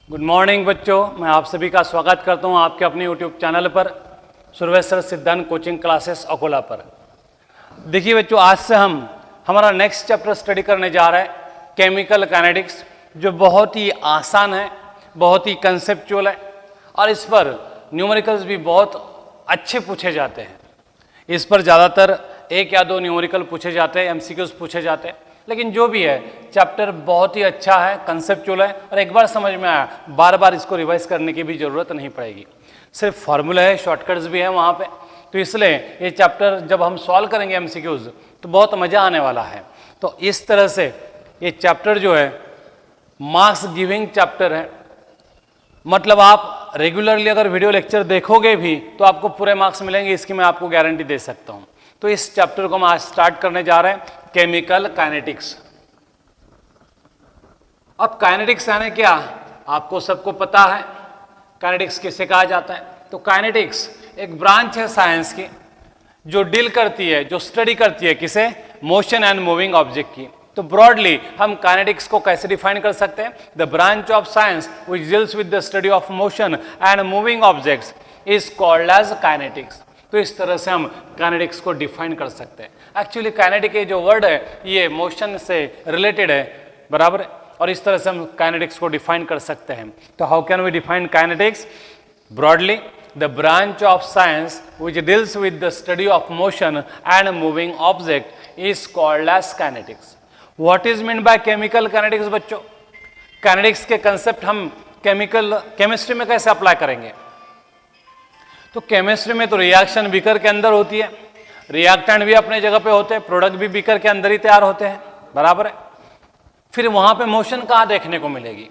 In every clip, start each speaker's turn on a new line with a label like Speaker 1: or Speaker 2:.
Speaker 1: Good morning बच्चों, मैं आप सभी का स्वागत करता हूं आपके अपने यूट्यूब चैनल पर सुरवेश्वर सिद्धांत कोचिंग क्लासेस अकोला पर। देखिए बच्चों, आज से हम हमारा नेक्स्ट चैप्टर स्टडी करने जा रहे हैं केमिकल काइनेटिक्स, जो बहुत ही आसान है, बहुत ही कंसेप्चुअल है और इस पर न्यूमेरिकल्स भी बहुत अच्छे पूछे जाते हैं। इस पर ज़्यादातर एक या दो न्यूमेरिकल पूछे जाते हैं, एमसीक्यूज पूछे जाते हैं, लेकिन जो भी है चैप्टर बहुत ही अच्छा है, कंसेप्चुअल है और एक बार समझ में आया बार बार इसको रिवाइज करने की भी ज़रूरत नहीं पड़ेगी। सिर्फ फार्मूला है, शॉर्टकट्स भी है वहाँ पे, तो इसलिए ये चैप्टर जब हम सॉल्व करेंगे एमसीक्यूज तो बहुत मज़ा आने वाला है। तो इस तरह से ये चैप्टर जो है मार्क्स गिविंग चैप्टर है, मतलब आप रेगुलरली अगर वीडियो लेक्चर देखोगे भी तो आपको पूरे मार्क्स मिलेंगे, इसकी मैं आपको गारंटी दे सकता हूँ। तो इस चैप्टर को हम आज स्टार्ट करने जा रहे हैं, केमिकल काइनेटिक्स। अब काइनेटिक्स यानी क्या, आपको सबको पता है काइनेटिक्स किसे कहा जाता है। तो काइनेटिक्स एक ब्रांच है साइंस की जो डील करती है, जो स्टडी करती है किसे, मोशन एंड मूविंग ऑब्जेक्ट की। तो ब्रॉडली हम काइनेटिक्स को कैसे डिफाइन कर सकते हैं, the branch of science which deals with the study of motion and moving objects is called as kinetics. तो इस तरह से हम काइनेटिक्स को डिफाइन कर सकते हैं। एक्चुअली काइनेटिक ये जो वर्ड है ये मोशन से रिलेटेड है, बराबर है, और इस तरह से हम काइनेटिक्स को डिफाइन कर सकते हैं। तो how can we define kinetics? Broadly the branch of science which deals with the study of motion and moving object is called as kinetics. What is mean by chemical kinetics? बच्चों, kinetics के concept हम chemistry में कैसे apply करेंगे? तो chemistry में तो reaction beaker के अंदर होती है, रिएक्टेंट भी अपने जगह पे होते हैं, प्रोडक्ट भी बीकर के अंदर ही तैयार होते हैं, बराबर है। फिर वहां पे मोशन कहाँ देखने को मिलेगी?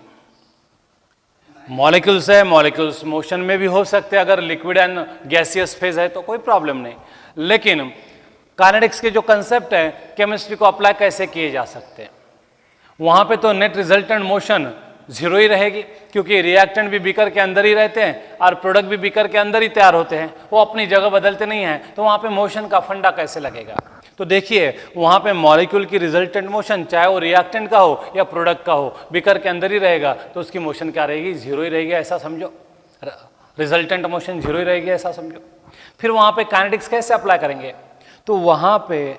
Speaker 1: मॉलिक्यूल्स है, मॉलिक्यूल्स मोशन में भी हो सकते हैं, अगर लिक्विड एंड गैसियस फेज है तो कोई प्रॉब्लम नहीं। लेकिन काइनेटिक्स के जो कंसेप्ट है केमिस्ट्री को अप्लाई कैसे किए जा सकते हैं? वहां पे तो नेट रिजल्टेंट मोशन जीरो ही रहेगी, क्योंकि रिएक्टेंट भी बीकर के अंदर ही रहते हैं और प्रोडक्ट भी बीकर के अंदर ही तैयार होते हैं, वो अपनी जगह बदलते नहीं हैं, तो वहां पे मोशन का फंडा कैसे लगेगा? तो देखिए वहां पे मॉलिक्यूल की रिजल्टेंट मोशन, चाहे वो रिएक्टेंट का हो या प्रोडक्ट का हो, बीकर के अंदर ही रहेगा, तो उसकी मोशन क्या रहेगी? जीरो ही रहेगी, ऐसा समझो। रिजल्टेंट मोशन जीरो ही रहेगी, ऐसा समझो। फिर वहां पे काइनेटिक्स कैसे अप्लाई करेंगे? तो वहां पे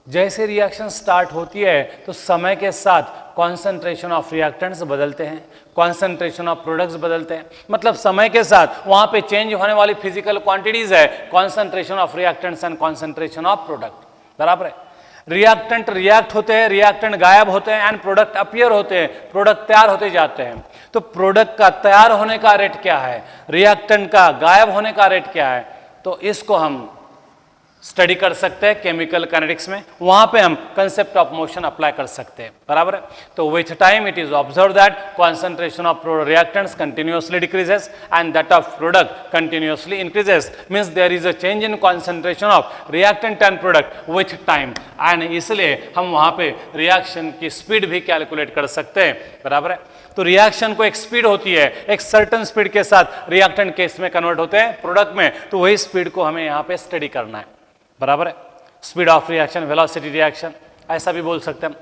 Speaker 1: जैसे रिएक्शन स्टार्ट होती है तो समय के साथ कॉन्सेंट्रेशन ऑफ रिएक्टेंट्स बदलते हैं, कॉन्सेंट्रेशन ऑफ प्रोडक्ट्स बदलते हैं, मतलब समय के साथ वहां पे चेंज होने वाली फिजिकल क्वांटिटीज है concentration of reactants and concentration of product, बराबर है। रिएक्टेंट रिएक्ट होते हैं, रिएक्टेंट गायब होते हैं एंड प्रोडक्ट अपीयर होते हैं, प्रोडक्ट तैयार होते जाते हैं। तो प्रोडक्ट का तैयार होने का रेट क्या है, रिएक्टेंट का गायब होने का रेट क्या है? तो इसको हम स्टडी कर सकते हैं केमिकल काइनेटिक्स में, वहां पे हम कंसेप्ट ऑफ मोशन अप्लाई कर सकते हैं, बराबर है। तो with time it is observe that concentration of reactants continuously decreases and that of product continuously increases, means there is a change in concentration of reactant and product with time, एंड इसलिए हम वहां पे रिएक्शन की speed भी calculate कर सकते हैं, बराबर है। तो रिएक्शन को एक स्पीड होती है, एक सर्टन स्पीड के साथ रिएक्टेंट केस में कन्वर्ट होते हैं प्रोडक्ट में, तो वही स्पीड को हमें यहाँ पे स्टडी करना है, बराबर है। Speed of reaction, velocity reaction, ऐसा भी बोल सकते हैं।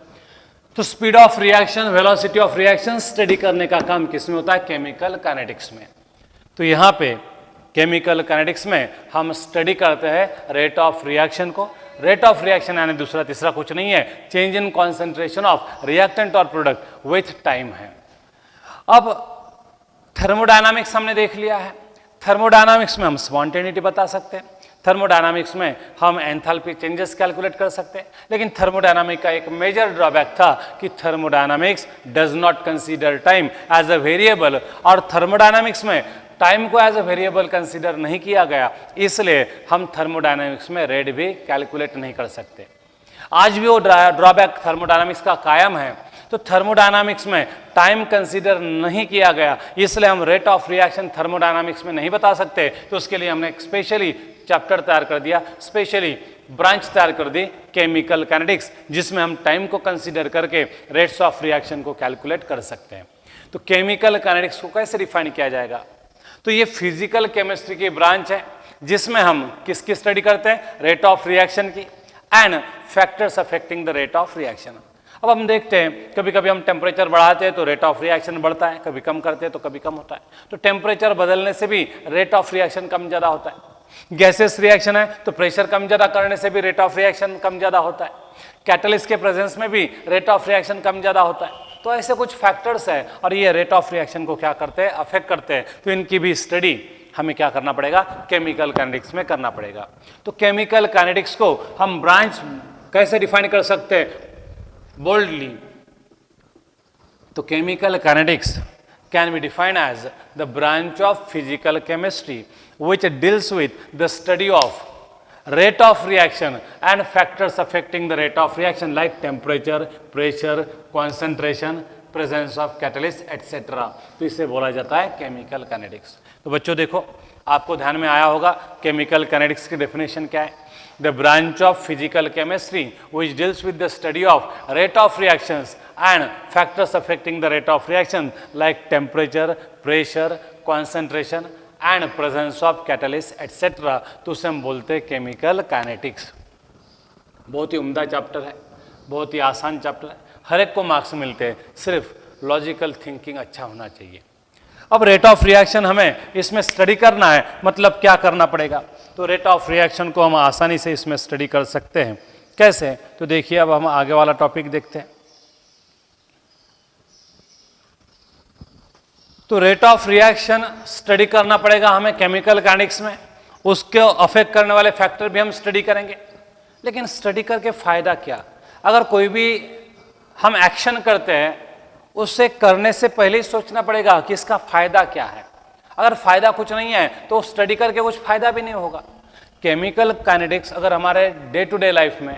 Speaker 1: तो speed of reaction, velocity of reaction study करने का काम किसमें होता है? केमिकल काइनेटिक्स में। तो यहाँ पे केमिकल काइनेटिक्स में हम स्टडी करते हैं रेट ऑफ रिएक्शन को। रेट ऑफ रिएक्शन यानी दूसरा तीसरा कुछ नहीं है, change in concentration of reactant और प्रोडक्ट विथ टाइम है। अब थर्मोडायनामिक्स हमने देख लिया है, थर्मोडायनामिक्स में हम स्पॉन्टेनिटी बता सकते हैं, थर्मोडायनामिक्स में हम एंथैल्पी चेंजेस कैलकुलेट कर सकते हैं। लेकिन थर्मोडायनामिक का एक मेजर ड्रॉबैक था कि thermodynamics does not consider time as a variable, और थर्मोडायनामिक्स में टाइम को एज अ वेरिएबल कंसीडर नहीं किया गया, इसलिए हम थर्मोडायनामिक्स में रेट भी कैलकुलेट नहीं कर सकते। आज भी वो ड्रॉबैक थर्मोडायनामिक्स का कायम है। तो थर्मोडायनामिक्स में टाइम कंसीडर नहीं किया गया, इसलिए हम रेट ऑफ रिएक्शन थर्मोडायनामिक्स में नहीं बता सकते। तो उसके लिए हमने एक स्पेशली चैप्टर तैयार कर दिया, स्पेशली ब्रांच तैयार कर दी केमिकल काइनेटिक्स, जिसमें हम टाइम को कंसीडर करके रेट्स ऑफ रिएक्शन को कैलकुलेट कर सकते हैं। तो केमिकल काइनेटिक्स को कैसे डिफाइन किया जाएगा? तो ये फिजिकल केमिस्ट्री की ब्रांच है जिसमें हम किसकी स्टडी करते हैं? रेट ऑफ रिएक्शन की and factors affecting the rate of reaction. अब हम देखते हैं कभी कभी हम टेम्परेचर बढ़ाते हैं तो रेट ऑफ रिएक्शन बढ़ता है, कभी कम करते हैं तो कभी कम होता है। तो टेम्परेचर बदलने से भी रेट ऑफ रिएक्शन कम ज़्यादा होता है। गैसेस रिएक्शन है तो प्रेशर कम ज़्यादा करने से भी रेट ऑफ रिएक्शन कम ज़्यादा होता है। कैटलिस्ट के प्रेजेंस में भी रेट ऑफ रिएक्शन कम ज़्यादा होता है। तो ऐसे कुछ फैक्टर्स हैं और ये रेट ऑफ रिएक्शन को क्या करते हैं, अफेक्ट करते हैं। तो इनकी भी स्टडी हमें क्या करना पड़ेगा, केमिकल काइनेटिक्स में करना पड़ेगा। तो केमिकल काइनेटिक्स को हम ब्रांच कैसे डिफाइन कर सकते हैं बोल्डली? तो chemical kinetics can be defined as the branch of physical chemistry which deals with the study of rate of reaction and factors affecting the rate of reaction like temperature, pressure, concentration, presence of catalyst etc. तो इसे बोला जाता है chemical kinetics. तो बच्चों देखो, आपको ध्यान में आया होगा केमिकल काइनेटिक्स की डेफिनेशन क्या है। The branch of physical chemistry which deals with the study of rate of reactions and factors affecting the rate of reaction like temperature, pressure, concentration and presence of catalyst etcetera. तो उसे हम बोलते हैं chemical kinetics. बहुत ही उम्दा chapter है, बहुत ही आसान चैप्टर है, हर एक को मार्क्स मिलते हैं, सिर्फ लॉजिकल थिंकिंग अच्छा होना चाहिए। अब रेट ऑफ रिएक्शन हमें इसमें स्टडी करना है, मतलब क्या करना पड़ेगा? तो रेट ऑफ रिएक्शन को हम आसानी से इसमें स्टडी कर सकते हैं। कैसे? तो देखिए, अब हम आगे वाला टॉपिक देखते हैं। तो रेट ऑफ रिएक्शन स्टडी करना पड़ेगा हमें केमिकल काइनेटिक्स में, उसको अफेक्ट करने वाले फैक्टर भी हम स्टडी करेंगे। लेकिन स्टडी करके फ़ायदा क्या? अगर कोई भी हम एक्शन करते हैं, उससे करने से पहले ही सोचना पड़ेगा कि इसका फ़ायदा क्या है। अगर फ़ायदा कुछ नहीं है तो स्टडी करके कुछ फ़ायदा भी नहीं होगा। केमिकल काइनेटिक्स अगर हमारे डे टू डे लाइफ में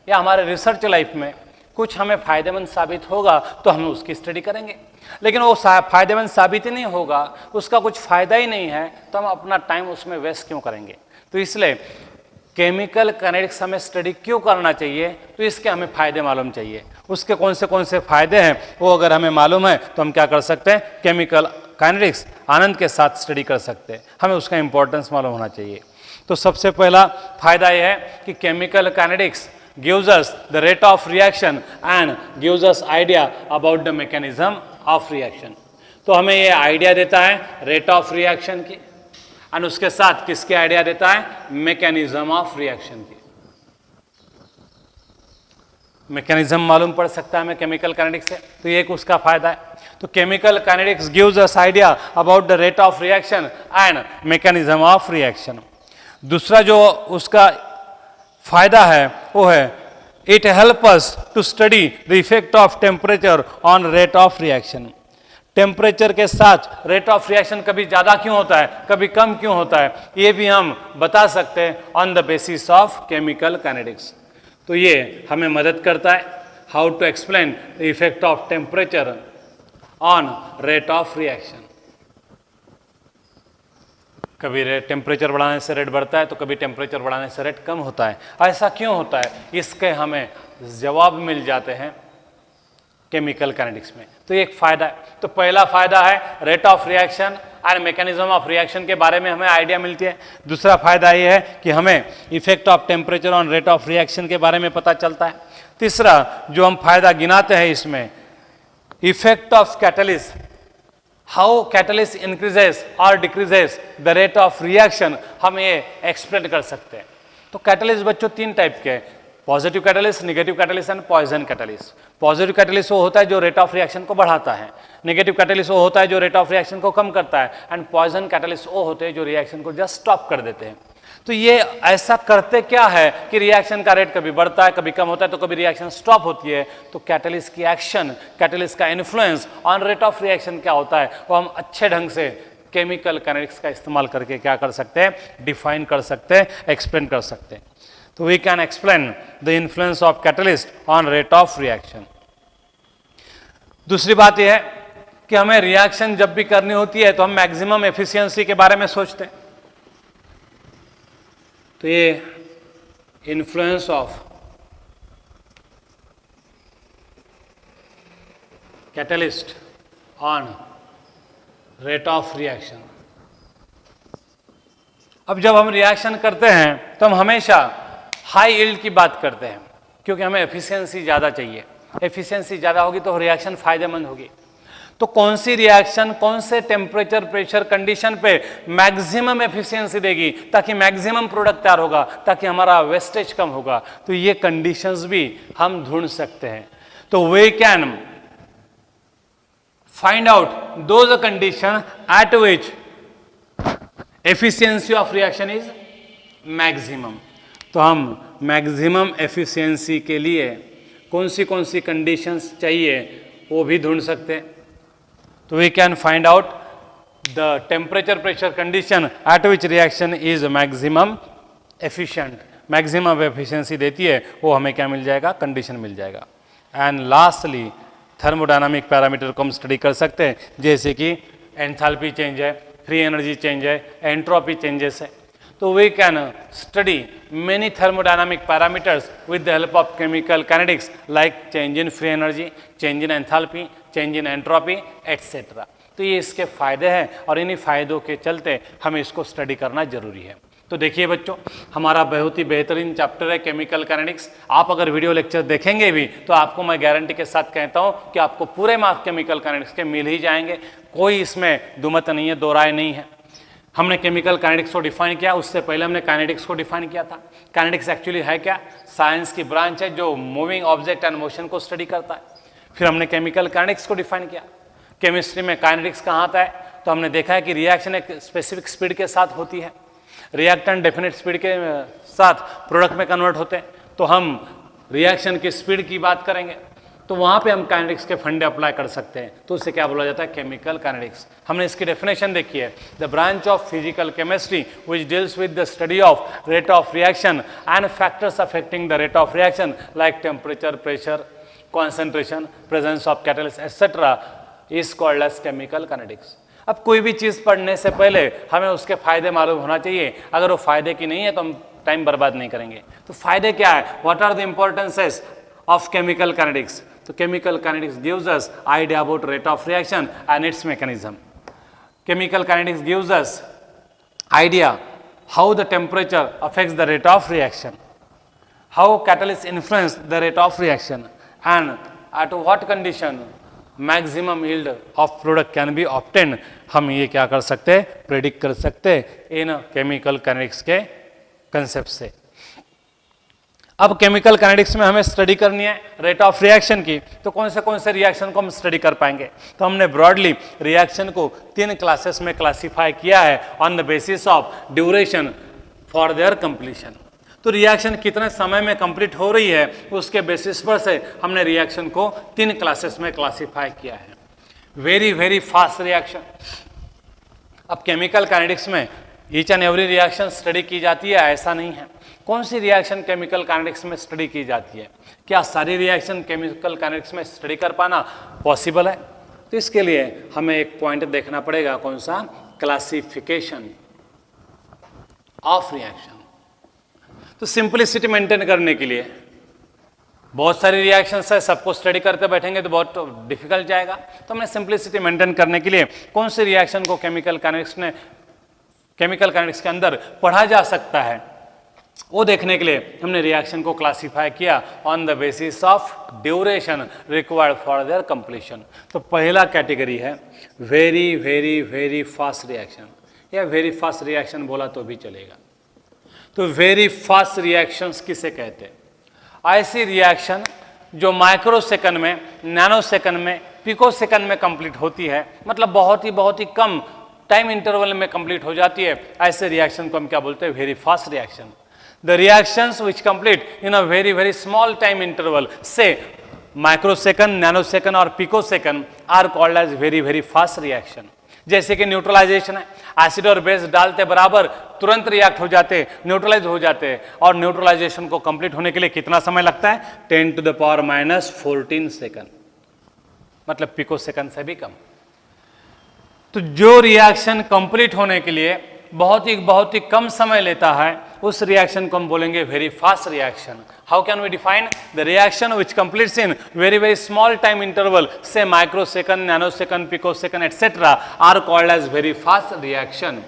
Speaker 1: या हमारे रिसर्च लाइफ में कुछ हमें फ़ायदेमंद साबित होगा तो हम उसकी स्टडी करेंगे। लेकिन वो फ़ायदेमंद साबित ही नहीं होगा, उसका कुछ फ़ायदा ही नहीं है, तो हम अपना टाइम उसमें वेस्ट क्यों करेंगे? तो इसलिए केमिकल काइनेटिक्स हमें स्टडी क्यों करना चाहिए? तो इसके हमें फ़ायदे मालूम चाहिए। उसके कौन से फ़ायदे हैं वो अगर हमें मालूम है तो हम क्या कर सकते हैं, केमिकल काइनेटिक्स आनंद के साथ स्टडी कर सकते हैं। हमें उसका इंपॉर्टेंस मालूम होना चाहिए। तो सबसे पहला फ़ायदा यह है कि chemical kinetics gives us the rate of reaction and gives us idea about the mechanism of reaction। तो हमें ये आइडिया देता है रेट ऑफ रिएक्शन की, और उसके साथ किसके आइडिया देता है, मैकेनिज्म ऑफ रिएक्शन की। मैकेनिज्म मालूम पड़ सकता है हमें केमिकल काइनेटिक्स से, तो ये एक उसका फायदा है। तो chemical kinetics gives us idea about the rate of reaction and mechanism of reaction. दूसरा जो उसका फायदा है वो है it help us to study the effect of temperature on rate of reaction. Temperature के साथ रेट ऑफ रिएक्शन कभी ज़्यादा क्यों होता है, कभी कम क्यों होता है, ये भी हम बता सकते हैं on the basis of chemical kinetics. तो ये हमें मदद करता है how to explain the effect of temperature on rate of reaction. कभी टेम्परेचर बढ़ाने से रेट बढ़ता है तो कभी टेम्परेचर बढ़ाने से रेट कम होता है। ऐसा क्यों होता है, इसके हमें जवाब मिल जाते हैं केमिकल काइनेटिक्स में। तो ये एक फ़ायदा है। तो पहला फ़ायदा है rate of reaction and mechanism of reaction के बारे में हमें आइडिया मिलती है। दूसरा फ़ायदा ये है कि हमें effect of temperature on rate of reaction के बारे में पता चलता है। तीसरा जो हम फायदा गिनाते हैं इसमें, effect of catalyst, how catalyst increases और decreases the rate of reaction, हम ये एक्सप्लेन कर सकते हैं। तो कैटलिस्ट बच्चों तीन टाइप के हैं, positive catalyst, negative catalyst and poison catalyst. Positive catalyst वो होता है जो रेट ऑफ रिएक्शन को बढ़ाता है, नेगेटिव कैटलिस्ट वो होता है जो रेट ऑफ रिएक्शन को कम करता है, एंड पॉइजन कैटलिस्ट वो होते हैं जो रिएक्शन को जस्ट स्टॉप कर देते हैं। तो ये ऐसा करते क्या है कि रिएक्शन का रेट कभी बढ़ता है, कभी कम होता है, तो कभी रिएक्शन स्टॉप होती है। तो कैटलिस्ट की एक्शन, कैटलिस्ट का influence on rate of reaction क्या होता है, वो हम अच्छे ढंग से केमिकल काइनेटिक्स का इस्तेमाल करके क्या कर सकते हैं, डिफाइन कर सकते हैं, एक्सप्लेन कर सकते हैं। तो we can explain the influence of catalyst on rate of reaction. दूसरी बात यह है कि हमें रिएक्शन जब भी करनी होती है तो हम मैक्सिमम एफिशिएंसी के बारे में सोचते हैं। तो ये influence of catalyst on rate of reaction. अब जब हम रिएक्शन करते हैं तो हम हमेशा हाई यील्ड की बात करते हैं, क्योंकि हमें एफिशिएंसी ज़्यादा चाहिए। एफिशिएंसी ज़्यादा होगी तो रिएक्शन फायदेमंद होगी। तो कौन सी रिएक्शन कौन से टेम्परेचर प्रेशर कंडीशन पे मैक्सिमम एफिशिएंसी देगी ताकि मैक्सिमम प्रोडक्ट तैयार होगा, ताकि हमारा वेस्टेज कम होगा, तो ये कंडीशंस भी हम ढूंढ सकते हैं। तो we can find out those condition at which efficiency of reaction is maximum. तो हम मैक्सिमम एफिशिएंसी के लिए कौन सी कंडीशंस चाहिए वो भी ढूंढ सकते हैं। तो we can find out the temperature pressure condition at which reaction is maximum efficient, maximum efficiency देती है, वो हमें क्या मिल जाएगा, कंडीशन मिल जाएगा। एंड लास्टली थर्मोडायनामिक पैरामीटर को हम स्टडी कर सकते हैं, जैसे कि एंथैल्पी चेंज है, फ्री एनर्जी चेंज है, एंट्रोपी चेंजेस है। तो we can study many thermodynamic parameters with the help of chemical kinetics like change in free energy, change in enthalpy, change in entropy, etc. तो ये इसके फायदे हैं और इन्हीं फायदों के चलते हमें इसको स्टडी करना जरूरी है। तो देखिए बच्चों, हमारा बहुत ही बेहतरीन चैप्टर है केमिकल काइनेटिक्स। आप अगर वीडियो लेक्चर देखेंगे भी तो आपको मैं गारंटी के साथ कहता हूँ कि आपको पूरे मार्क्स केमिकल काइनेटिक्स के मिल ही जाएंगे, कोई इसमें दुमत नहीं है, दो राय नहीं है। हमने केमिकल काइनेटिक्स को डिफाइन किया, उससे पहले हमने काइनेटिक्स को डिफाइन किया था। काइनेटिक्स एक्चुअली है क्या, साइंस की ब्रांच है जो मूविंग ऑब्जेक्ट एंड मोशन को स्टडी करता है। फिर हमने केमिकल काइनेटिक्स को डिफाइन किया। केमिस्ट्री में काइनेटिक्स कहाँ आता है, तो हमने देखा है कि रिएक्शन एक स्पेसिफिक स्पीड के साथ होती है, रिएक्टेंट डेफिनेट स्पीड के साथ प्रोडक्ट में कन्वर्ट होते हैं। तो हम रिएक्शन की स्पीड की बात करेंगे तो वहाँ पे हम काइनेटिक्स के फंडे अप्लाई कर सकते हैं, तो उसे क्या बोला जाता है, केमिकल काइनेटिक्स। हमने इसकी डेफिनेशन देखी है, the branch of physical chemistry which deals with the study of rate of reaction and factors affecting the rate of reaction like temperature, pressure, concentration, presence of catalyst et cetera is called as chemical kinetics. अब कोई भी चीज़ पढ़ने से पहले हमें उसके फायदे मालूम होना चाहिए, अगर वो फायदे की नहीं है तो हम टाइम बर्बाद नहीं करेंगे। तो फायदे क्या है, what are the importances of chemical kinetics. तो chemical kinetics gives us idea about rate of reaction and its mechanism. Chemical kinetics gives us idea how the temperature affects the rate of reaction, how catalysts influence the rate of reaction, and at what condition maximum yield of product can be obtained. हम ये क्या कर सकते हैं, predict कर सकते हैं इन chemical kinetics के कंसेप्ट से। अब केमिकल काइनेटिक्स में हमें स्टडी करनी है रेट ऑफ रिएक्शन की, तो कौन से रिएक्शन को हम स्टडी कर पाएंगे। तो हमने ब्रॉडली रिएक्शन को 3 क्लासेस में क्लासिफाई किया है on the basis of duration for their completion. तो रिएक्शन कितने समय में कंप्लीट हो रही है उसके बेसिस पर से हमने रिएक्शन को 3 क्लासेस में क्लासिफाई किया है। Very fast reaction. अब केमिकल काइनेटिक्स में each and every reaction study की जाती है ऐसा नहीं है। कौन सी रिएक्शन केमिकल काइनेटिक्स में स्टडी की जाती है, क्या सारी रिएक्शन केमिकल काइनेटिक्स में स्टडी कर पाना पॉसिबल है। तो इसके लिए हमें एक पॉइंट देखना पड़ेगा, कौन सा, क्लासिफिकेशन ऑफ रिएक्शन। तो सिंपलिसिटी मेंटेन करने के लिए बहुत सारी रिएक्शंस है, सबको स्टडी करते बैठेंगे तो बहुत डिफिकल्ट जाएगा। तो हमने सिंपलिसिटी मेंटेन करने के लिए कौन सी रिएक्शन को केमिकल काइनेटिक्स के अंदर पढ़ा जा सकता है वो देखने के लिए हमने रिएक्शन को क्लासिफाई किया on the basis of duration required for their completion. तो पहला कैटेगरी है वेरी फास्ट रिएक्शन, या वेरी फास्ट रिएक्शन बोला तो भी चलेगा। तो वेरी फास्ट रिएक्शंस किसे कहते हैं, ऐसी रिएक्शन जो माइक्रो सेकंड में, नैनो सेकंड में, पिको सेकंड में कंप्लीट होती है, मतलब बहुत ही कम टाइम इंटरवल में कंप्लीट हो जाती है। ऐसे रिएक्शन को हम क्या बोलते हैं, very fast reaction. The reactions which complete in a very small time interval, say microsecond, nanosecond और picosecond, are called as very fast reaction। जैसे कि न्यूट्रलाइजेशन है, एसिड और बेस डालते बराबर तुरंत रिएक्ट हो जाते, न्यूट्रलाइज हो जाते, और न्यूट्रलाइजेशन को कंप्लीट होने के लिए कितना समय लगता है, 10⁻⁻14 सेकंड, मतलब पिकोसेकंड से भी कम। तो जो रिएक्शन कंप्लीट होने के लिए बहुत ही कम समय लेता है उस रिएक्शन को हम बोलेंगे very fast reaction. How can we define the reaction which completes in very small time interval, से microsecond, nanosecond, picosecond etcetera, are called as very fast reaction.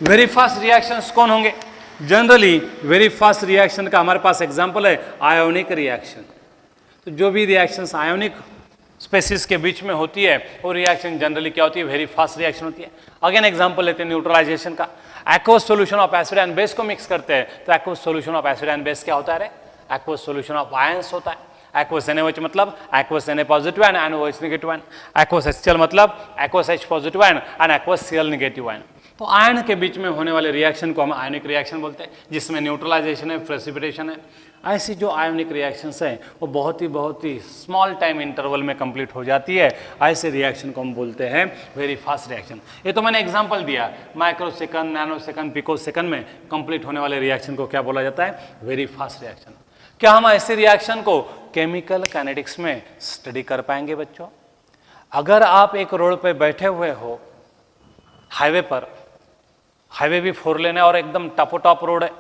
Speaker 1: Very fast reactions कौन होंगे, जनरली वेरी फास्ट रिएक्शन का हमारे पास example है ionic reaction. तो जो भी रिएक्शंस आयोनिक स्पेसिस के बीच में होती है वो रिएक्शन जनरली क्या होती है, वेरी फास्ट रिएक्शन होती है। अगेन एग्जांपल लेते हैं न्यूट्रलाइजेशन का। Aqueous solution of acid and base को मिक्स करते हैं तो aqueous solution of acid and base क्या होता है रे, एक्वस सॉल्यूशन ऑफ आयंस होता है। एक्वस NaOH मतलब aqueous Na positive and NaOH negative ion, aqueous HCl मतलब aqueous H positive ion and aqueous Cl negative ion. तो आयन के बीच में होने वाले रिएक्शन को हम आयनिक रिएक्शन बोलते हैं, जिसमें न्यूट्रलाइजेशन है, प्रेसिपिटेशन है। ऐसी जो आयोनिक रिएक्शंस हैं वो बहुत ही स्मॉल टाइम इंटरवल में कंप्लीट हो जाती है। ऐसे रिएक्शन को हम बोलते हैं वेरी फास्ट रिएक्शन। ये तो मैंने एग्जांपल दिया, माइक्रोसेकंड, नैनोसेकंड, पिकोसेकंड में कंप्लीट होने वाले रिएक्शन को क्या बोला जाता है, वेरी फास्ट रिएक्शन। क्या हम ऐसे रिएक्शन को केमिकल काइनेटिक्स में स्टडी कर पाएंगे बच्चों? अगर आप एक रोड पे बैठे हुए हो, हाईवे पर, हाईवे भी 4 लेन है और एकदम टॉप रोड है,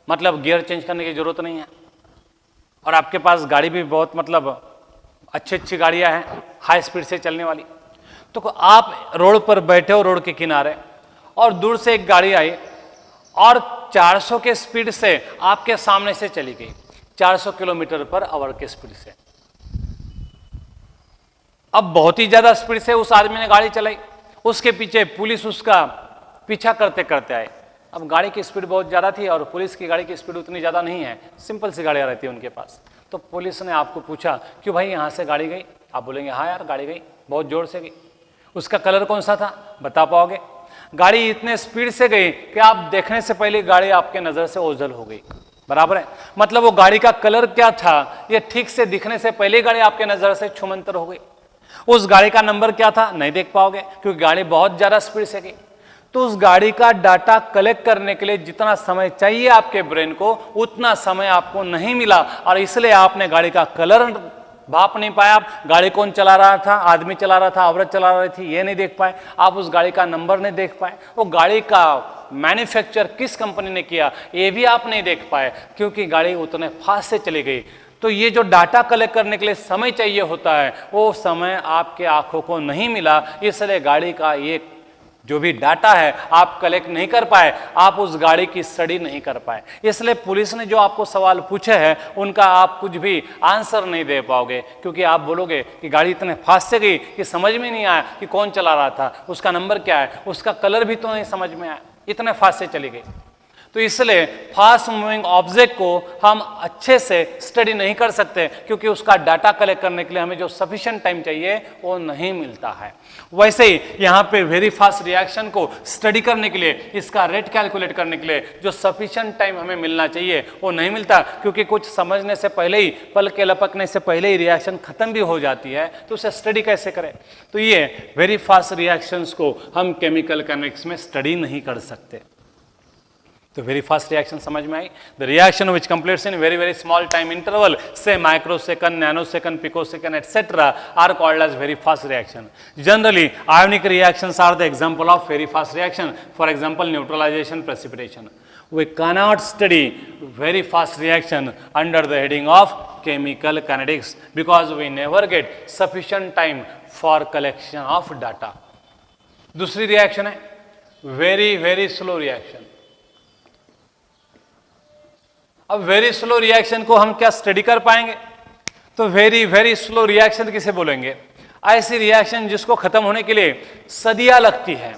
Speaker 1: मतलब गियर चेंज करने की जरूरत नहीं है, और आपके पास गाड़ी भी बहुत मतलब अच्छी गाड़ियां हैं हाई स्पीड से चलने वाली, तो आप रोड पर बैठे हो, रोड के किनारे, और दूर से एक गाड़ी आई और 400 के स्पीड से आपके सामने से चली गई, 400 किलोमीटर पर आवर के स्पीड से। अब बहुत ही ज्यादा स्पीड से उस आदमी ने गाड़ी चलाई, उसके पीछे पुलिस उसका पीछा करते करते आए। अब गाड़ी की स्पीड बहुत ज़्यादा थी और पुलिस की गाड़ी की स्पीड उतनी ज़्यादा नहीं है, सिंपल सी गाड़ियाँ रहती है उनके पास। तो पुलिस ने आपको पूछा क्यों भाई यहाँ से गाड़ी गई? आप बोलेंगे हाँ यार गाड़ी गई, बहुत ज़ोर से गई। उसका कलर कौन सा था बता पाओगे? गाड़ी इतने स्पीड से गई कि आप देखने से पहले गाड़ी आपके नज़र से ओझल हो गई, बराबर है। मतलब वो गाड़ी का कलर क्या था ये ठीक से दिखने से पहले गाड़ी आपके नज़र से छूमंतर हो गई। उस गाड़ी का नंबर क्या था नहीं देख पाओगे क्योंकि गाड़ी बहुत ज़्यादा स्पीड से गई। तो उस गाड़ी का डाटा कलेक्ट करने के लिए जितना समय चाहिए आपके ब्रेन को, उतना समय आपको नहीं मिला, और इसलिए आपने गाड़ी का कलर भाप नहीं पाया। आप गाड़ी कौन चला रहा था, आदमी चला रहा था, औरत चला रही थी, ये नहीं देख पाए। आप उस गाड़ी का नंबर नहीं देख पाए, वो गाड़ी का मैन्युफैक्चर किस कंपनी ने किया ये भी आप नहीं देख पाए, क्योंकि गाड़ी उतने फास्ट से चली गई। तो ये जो डाटा कलेक्ट करने के लिए समय चाहिए होता है, वो समय आपके आंखों को नहीं मिला, इसलिए गाड़ी का ये जो भी डाटा है आप कलेक्ट नहीं कर पाए, आप उस गाड़ी की स्टडी नहीं कर पाए। इसलिए पुलिस ने जो आपको सवाल पूछे हैं उनका आप कुछ भी आंसर नहीं दे पाओगे, क्योंकि आप बोलोगे कि गाड़ी इतने फास्ट से गई कि समझ में नहीं आया कि कौन चला रहा था, उसका नंबर क्या है, उसका कलर भी तो नहीं समझ में आया, इतने फास्ट से चली गई। तो इसलिए फास्ट मूविंग ऑब्जेक्ट को हम अच्छे से स्टडी नहीं कर सकते, क्योंकि उसका डाटा कलेक्ट करने के लिए हमें जो सफिशिएंट टाइम चाहिए वो नहीं मिलता है। वैसे ही यहाँ पे वेरी फास्ट रिएक्शन को स्टडी करने के लिए, इसका रेट कैलकुलेट करने के लिए जो सफिशिएंट टाइम हमें मिलना चाहिए वो नहीं मिलता, क्योंकि कुछ समझने से पहले ही, पल के लपकने से पहले ही रिएक्शन खत्म भी हो जाती है, तो उसे स्टडी कैसे करें? तो ये वेरी फास्ट रिएक्शंस को हम केमिकल काइनेटिक्स में स्टडी नहीं कर सकते। तो वेरी फास्ट रिएक्शन समझ में आई? The reaction which completes in very small time interval, से microsecond, nanosecond, picosecond etcetera, are called as very fast reaction. Generally ionic reactions are the example of very fast reaction. For example, neutralization, precipitation. We cannot study very fast reaction under the heading of chemical kinetics because we never get sufficient time for collection of data. दूसरी reaction है very slow reaction. अब very slow reaction को हम क्या study कर पाएंगे? तो very slow reaction किसे बोलेंगे? ऐसी रिएक्शन जिसको खत्म होने के लिए सदियां लगती है,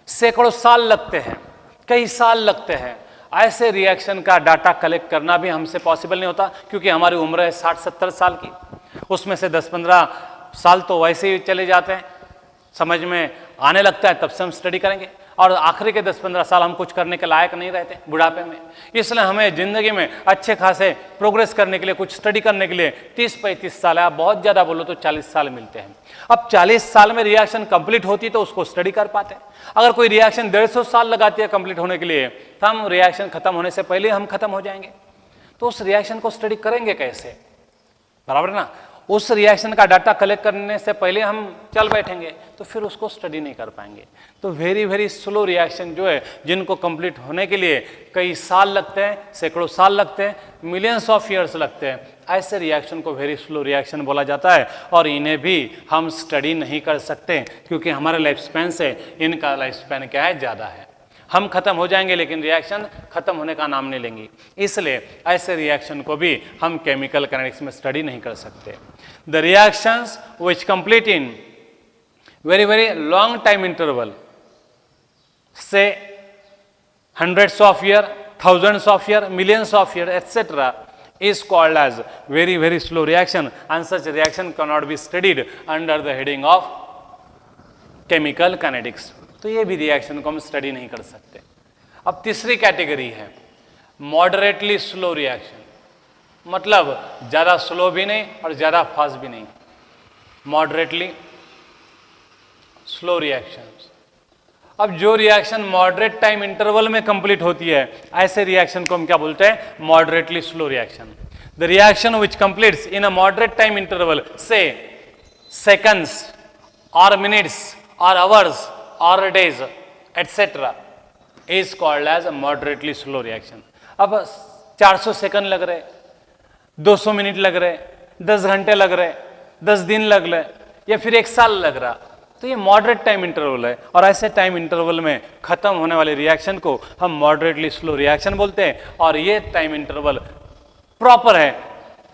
Speaker 1: सैकड़ों साल लगते हैं, कई साल लगते हैं। ऐसे रिएक्शन का डाटा कलेक्ट करना भी हमसे पॉसिबल नहीं होता, क्योंकि हमारी उम्र है 60-70 साल की, उसमें से 10-15 साल तो वैसे ही चले जाते हैं, समझ में आने लगता है, तब से हम स्टडी करेंगे, और आखिरी के 10-15 साल हम कुछ करने के लायक नहीं रहते बुढ़ापे में। इसलिए हमें जिंदगी में अच्छे खासे प्रोग्रेस करने के लिए, कुछ स्टडी करने के लिए 30-35 साल है, आप बहुत ज़्यादा बोलो तो 40 साल मिलते हैं। अब 40 साल में रिएक्शन कंप्लीट होती तो उसको स्टडी कर पाते। अगर कोई रिएक्शन 150 साल लगाती है कंप्लीट होने के लिए, तो हम रिएक्शन खत्म होने से पहले हम खत्म हो जाएंगे। तो उस रिएक्शन को स्टडी करेंगे कैसे? बराबर ना? उस रिएक्शन का डाटा कलेक्ट करने से पहले हम चल बैठेंगे तो फिर उसको स्टडी नहीं कर पाएंगे। तो वेरी स्लो रिएक्शन जो है, जिनको कंप्लीट होने के लिए कई साल लगते हैं, सैकड़ों साल लगते हैं, मिलियंस ऑफ ईयर्स लगते हैं, ऐसे रिएक्शन को वेरी स्लो रिएक्शन बोला जाता है। और इन्हें भी हम स्टडी नहीं कर सकते, क्योंकि हमारे लाइफ स्पैन से इनका लाइफ स्पैन क्या है, ज़्यादा है। हम खत्म हो जाएंगे लेकिन रिएक्शन खत्म होने का नाम नहीं लेंगी। इसलिए ऐसे रिएक्शन को भी हम केमिकल काइनेटिक्स में स्टडी नहीं कर सकते। The reactions which complete in very very long time interval, से hundreds of year, thousands of year, millions of year, etc., is called as very very slow reaction, and such reaction cannot be studied under the heading of chemical kinetics. तो ये भी reaction को हम study नहीं कर सकते। अब तीसरी कैटेगरी है मॉडरेटली स्लो रिएक्शन, मतलब ज़्यादा स्लो भी नहीं और ज़्यादा फास्ट भी नहीं, मॉडरेटली स्लो रिएक्शंस। अब जो रिएक्शन मॉडरेट टाइम इंटरवल में कंप्लीट होती है, ऐसे रिएक्शन को हम क्या बोलते हैं? Moderately slow reaction. The reaction which completes in a moderate time interval, से सेकंड्स और मिनट्स और आवर्स और days et cetera, is called as moderately slow reaction. अब 400 सेकंड लग रहे, 200 मिनट लग रहे, 10 घंटे लग रहे, 10 दिन लग रहे, या फिर 1 साल लग रहा, तो ये मॉडरेट टाइम इंटरवल है। और ऐसे टाइम इंटरवल में खत्म होने वाले रिएक्शन को हम मॉडरेटली स्लो रिएक्शन बोलते हैं। और ये टाइम इंटरवल प्रॉपर है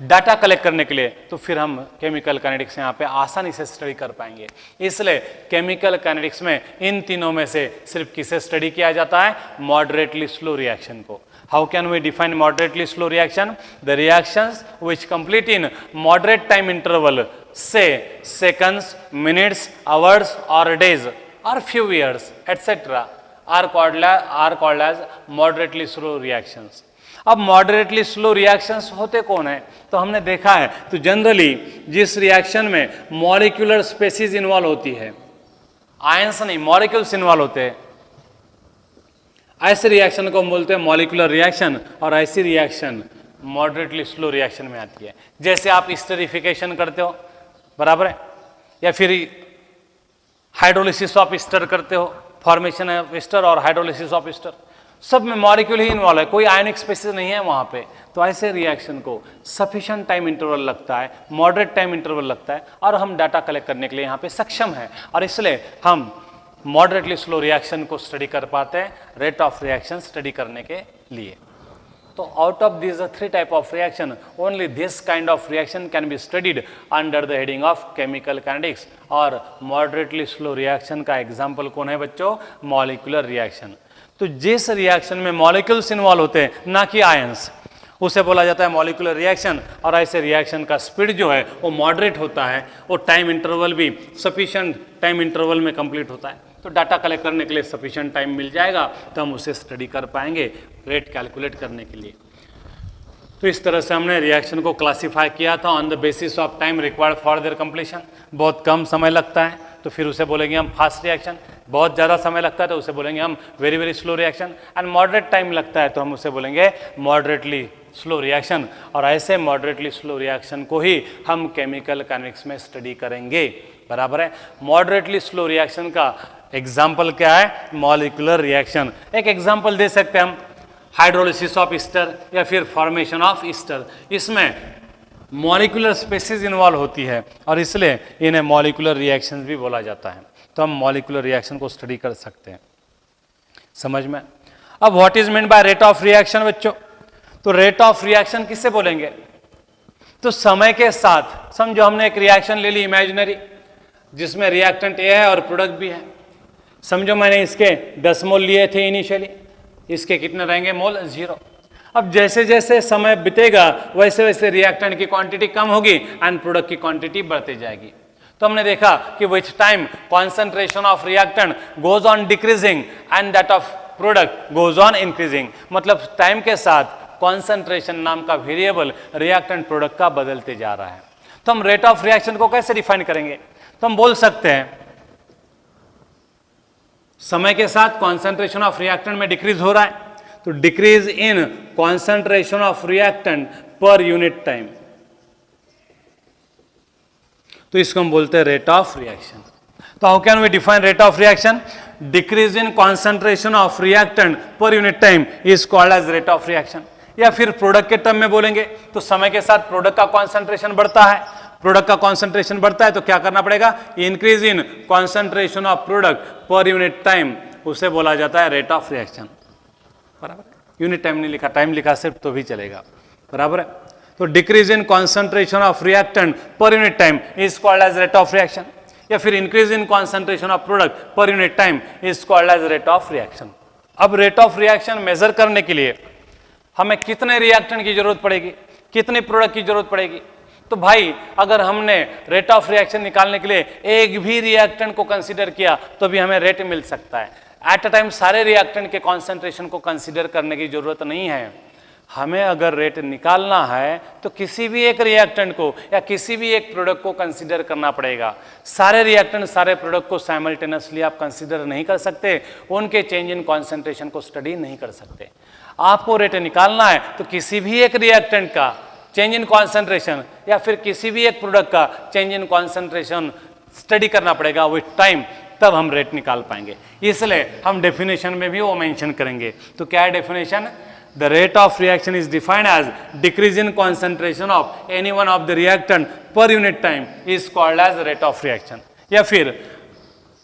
Speaker 1: डाटा कलेक्ट करने के लिए, तो फिर हम केमिकल काइनेटिक्स यहाँ पे आसानी से स्टडी कर पाएंगे। इसलिए केमिकल काइनेटिक्स में इन तीनों में से सिर्फ किसे स्टडी किया जाता है? मॉडरेटली स्लो रिएक्शन को। How can we define moderately slow reaction? The reactions which complete in moderate time interval, से seconds, minutes, hours or days or few years etc. are called as moderately slow reactions. अब moderately slow reactions होते कौन है? तो हमने देखा है, तो जनरली जिस रिएक्शन में मॉलिक्यूलर स्पेसीज इन्वॉल्व होती है, आयंस नहीं मॉलिक्यूल्स इन्वॉल्व होते हैं, ऐसे रिएक्शन को हम बोलते हैं मॉलिक्यूलर रिएक्शन। और ऐसी रिएक्शन मॉडरेटली स्लो रिएक्शन में आती है। जैसे आप स्टेरिफिकेशन करते हो, बराबर है, या फिर हाइड्रोलिसिस ऑफ ईस्टर करते हो, फॉर्मेशन ऑफ ईस्टर और हाइड्रोलिसिस ऑफ ईस्टर, सब में मॉलिक्यूल ही इन्वॉल्व है, कोई आयनिक स्पेसीज नहीं है वहाँ पे। तो ऐसे रिएक्शन को सफिशिएंट टाइम इंटरवल लगता है, मॉडरेट टाइम इंटरवल लगता है, और हम डाटा कलेक्ट करने के लिए यहाँ पे सक्षम हैं, और इसलिए हम मॉडरेटली स्लो रिएक्शन को स्टडी कर पाते हैं रेट ऑफ रिएक्शन स्टडी करने के लिए। तो out of this 3 type of reaction, only this kind of reaction can be studied under the heading of chemical kinetics. और मॉडरेटली स्लो रिएक्शन का एग्जांपल कौन है बच्चों? Molecular reaction. तो जिस रिएक्शन में मॉलिक्यूल्स इन्वॉल्व होते हैं, ना कि आयंस, उसे बोला जाता है मॉलिक्यूलर रिएक्शन। और ऐसे रिएक्शन का स्पीड जो है वो मॉडरेट होता है, वो टाइम इंटरवल भी सफिशिएंट टाइम इंटरवल में कंप्लीट होता है। तो डाटा कलेक्ट करने के लिए सफिशिएंट टाइम मिल जाएगा, तो हम उसे स्टडी कर पाएंगे रेट कैलकुलेट करने के लिए। तो इस तरह से हमने रिएक्शन को क्लासिफाई किया था on the basis of time required for their completion. बहुत कम समय लगता है तो फिर उसे बोलेंगे हम फास्ट रिएक्शन, बहुत ज़्यादा समय लगता है तो उसे बोलेंगे हम very very slow reaction, and moderate time लगता है तो हम उसे बोलेंगे मॉडरेटली स्लो रिएक्शन। और ऐसे मॉडरेटली स्लो रिएक्शन को ही हम केमिकल काइनेटिक्स में स्टडी करेंगे, बराबर है। मॉडरेटली स्लो रिएक्शन का एग्जाम्पल क्या है? Molecular reaction. एक एग्जाम्पल दे सकते हैं हम, हाइड्रोलिसिस ऑफ ईस्टर या फिर फॉर्मेशन ऑफ ईस्टर। इसमें मॉलिक्यूलर स्पेसीज इन्वॉल्व होती है और इसलिए इन्हें मॉलिक्यूलर रिएक्शंस भी बोला जाता है। तो हम मॉलिक्यूलर रिएक्शन को स्टडी कर सकते हैं, समझ में। अब what is mean by rate of reaction बच्चों? तो रेट ऑफ रिएक्शन किससे बोलेंगे? तो समय के साथ, समझो हमने एक रिएक्शन ले ली इमेजिनरी, जिसमें रिएक्टेंट ए है और प्रोडक्ट भी है। समझो मैंने इसके 10 मोल लिए थे इनिशियली, इसके कितने रहेंगे मोल? 0। अब जैसे जैसे समय बीतेगा वैसे वैसे रिएक्टेंट की क्वांटिटी कम होगी एंड प्रोडक्ट की क्वांटिटी बढ़ती जाएगी। तो हमने देखा कि which time concentration of reactant goes on decreasing and that of product goes on increasing, मतलब टाइम के साथ कॉन्सेंट्रेशन नाम का वेरिएबल रिएक्टेंट प्रोडक्ट का बदलते जा रहा है। तो हम रेट ऑफ रिएक्शन को कैसे डिफाइन करेंगे? तो हम बोल सकते हैं समय के साथ कॉन्सेंट्रेशन ऑफ रिएक्टेंट में डिक्रीज हो रहा है, तो decrease in concentration of reactant per unit time, तो इसको हम बोलते हैं रेट ऑफ रिएक्शन। तो how can we define rate of reaction? Decrease in concentration of reactant per unit time is called as rate of reaction. या फिर product के term में बोलेंगे तो समय के साथ प्रोडक्ट का कॉन्सेंट्रेशन बढ़ता है, प्रोडक्ट का कॉन्सेंट्रेशन बढ़ता है तो क्या करना पड़ेगा? Increase in concentration of product per unit time उसे बोला जाता है रेट ऑफ रिएक्शन। बराबर, यूनिट टाइम नहीं लिखा, टाइम लिखा सिर्फ तो भी चलेगा। बराबर है। तो decrease in concentration of reactant per unit time is called as rate of reaction, या फिर increase in concentration of product per unit time is called as rate of reaction. अब रेट ऑफ रिएक्शन मेजर करने के लिए हमें कितने reactant की जरूरत पड़ेगी, कितने प्रोडक्ट की जरूरत पड़ेगी? तो भाई अगर हमने रेट ऑफ रिएक्शन निकालने के लिए एक भी रिएक्टेंट को कंसीडर किया तो भी हमें रेट मिल सकता है। एट अ टाइम सारे रिएक्टेंट के कॉन्सेंट्रेशन को कंसीडर करने की जरूरत नहीं है। हमें अगर रेट निकालना है तो किसी भी एक रिएक्टेंट को या किसी भी एक प्रोडक्ट को कंसीडर करना पड़ेगा। सारे रिएक्टेंट सारे प्रोडक्ट को साइमल्टेनियसली आप कंसीडर नहीं कर सकते, उनके चेंज इन कॉन्सेंट्रेशन को स्टडी नहीं कर सकते। आपको रेट निकालना है तो किसी भी एक रिएक्टेंट का चेंज इन कॉन्सेंट्रेशन या फिर किसी भी एक प्रोडक्ट का चेंज इन कॉन्सेंट्रेशन स्टडी करना पड़ेगा विथ टाइम, तब हम रेट निकाल पाएंगे। इसलिए हम डेफिनेशन में भी वो मेंशन करेंगे। तो क्या है definition? The rate of reaction is defined as decrease in concentration of any one of the reactant per unit time is called as rate of reaction, या फिर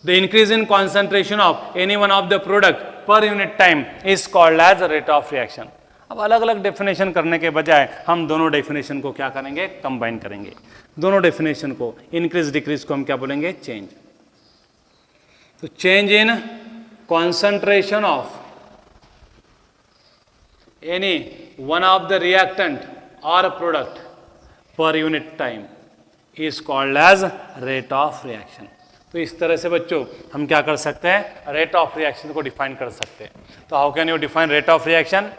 Speaker 1: the increase in concentration of any one of the product per unit time is called as rate of reaction. अब अलग अलग definition करने के बजाय हम दोनों डेफिनेशन को क्या करेंगे? कंबाइन करेंगे। दोनों डेफिनेशन को, इंक्रीज डिक्रीज को हम क्या बोलेंगे? चेंज। तो change in concentration of any one of the reactant और product per unit time is called as rate of reaction. तो इस तरह से बच्चों हम क्या कर सकते हैं? रेट ऑफ रिएक्शन को डिफाइन कर सकते हैं। तो how can you define rate of reaction?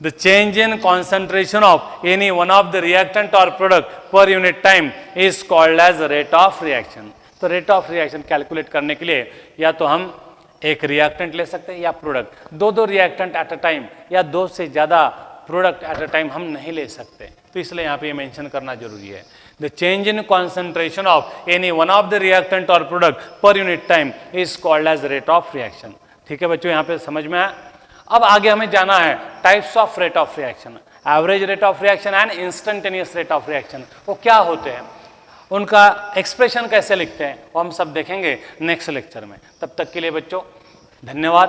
Speaker 1: The change in concentration of any one of the reactant or product per unit time is called as rate of reaction. तो rate of reaction calculate करने के लिए या तो हम एक reactant ले सकते हैं या प्रोडक्ट, दो रिएक्टेंट एट अ टाइम या दो से ज़्यादा प्रोडक्ट एट अ टाइम हम नहीं ले सकते। तो इसलिए यहाँ पे ये मेंशन करना जरूरी है। The change in concentration of any one of the reactant और product per unit time is called as rate of reaction. ठीक है बच्चों, यहाँ पे समझ में आया? अब आगे हमें जाना है types of rate of reaction, average rate of reaction and instantaneous rate of reaction. वो क्या होते हैं, उनका एक्सप्रेशन कैसे लिखते हैं, वो हम सब देखेंगे नेक्स्ट लेक्चर में। तब तक के लिए बच्चों धन्यवाद।